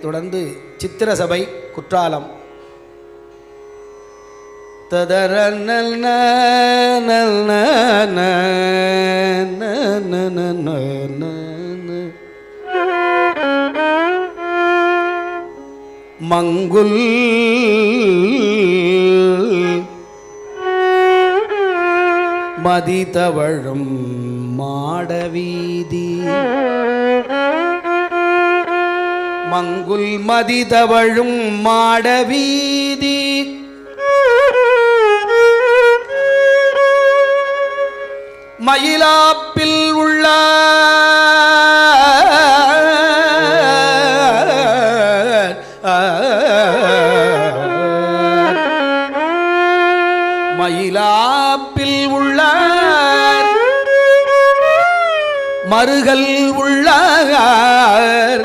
தொடர்ந்து சித்திரசபை குற்றாலம் ததர நல் நல் மங்குல் மதிதவழும் மாடவீதி மங்குல் மதிதவழும் மாடவீதி மயிலாப்பில் உள்ள மயிலாப்பில் உள்ள மருகல் உள்ளார்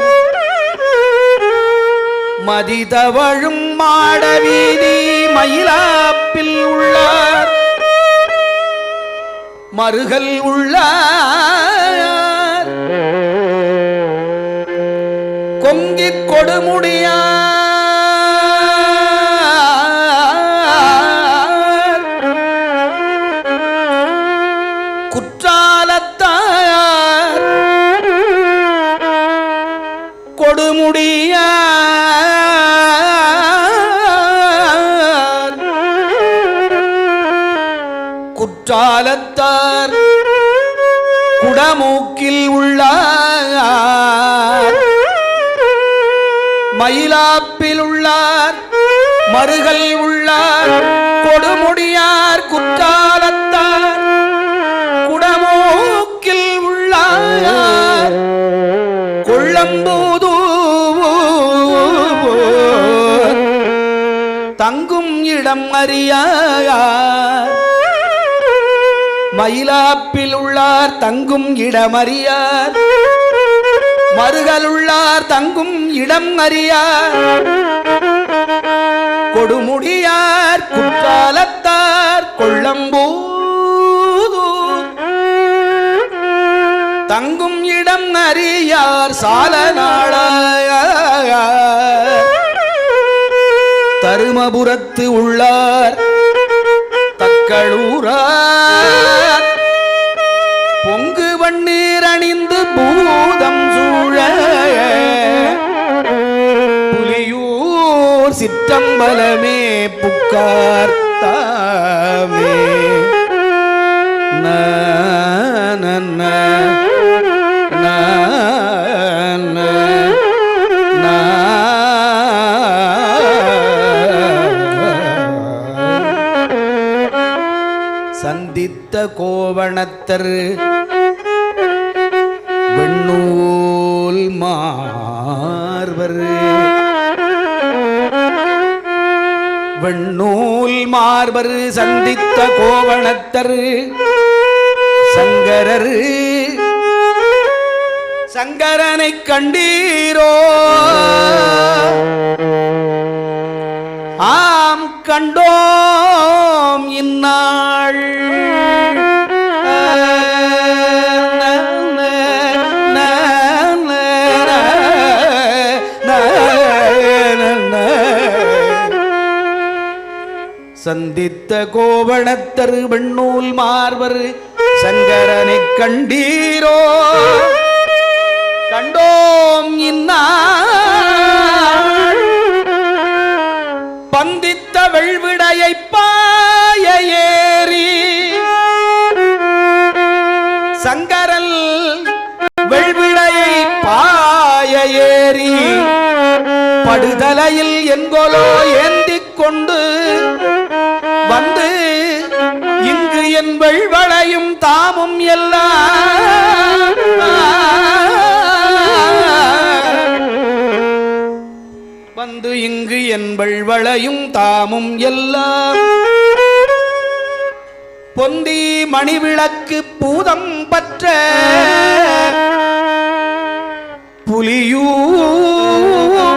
மதிதவழும் மாடவீதி மயிலாப்பில் உள்ளார் மருகல் உள்ளார் கொங்கிக் கொடுமுடியார் குற்றாலத்தார் கொடுமுடியார் குற்றாலத்தார் குடமூக்கில் உள்ளார் மயிலாப்பில் உள்ளார் மருகல் உள்ளார் கொடுமுடியார் குற்றாலத்தார் குடமூக்கில் உள்ளார் கொள்ளம்பூது தங்கும் இடம் அறியார் மயிலாப்பில் உள்ளார் தங்கும் இடமறியார் மருகல் உள்ளார் தங்கும் இடம் அறியார் கொடுமுடியார் குற்றாலத்தார் கொள்ளம்பூது தங்கும் இடம் அறியார் சால நாளார் தருமபுரத்து உள்ளார் தக்களூரார் பொங்கு வண்ணீர் அணிந்து பூதம் சூழ புலியூர் சிற்றம்பலமே புக்கார் தாமே சந்தித்த கோவணத்தர் வெண்ணூல் மார்வர் வெண்ணூல் மார்வர் சந்தித்த கோவணத்தர் சங்கரர் சங்கரனை கண்டீரோ ஆம் கண்டோம் இந்நாள் சந்தித்த கோவணத்தர் வெண்ணூல் மார்வர் சங்கரனை கண்டீரோ கண்டோம் இந்நாள் பந்தித்த வெள்விடையை பாய ஏறி சங்கரல் வெள்விடையை பாய ஏறி படுதலையில் என்கொலோ ஏந்திக் கொண்டு வந்து இங்கு என் வெள்வளையும் தாமும் எல்லாம் வந்து இங்கு என் வெள்வளையும் தாமும் எல்லாம் பொந்தி மணிவிளக்கு பூதம் பற்ற புலியூர்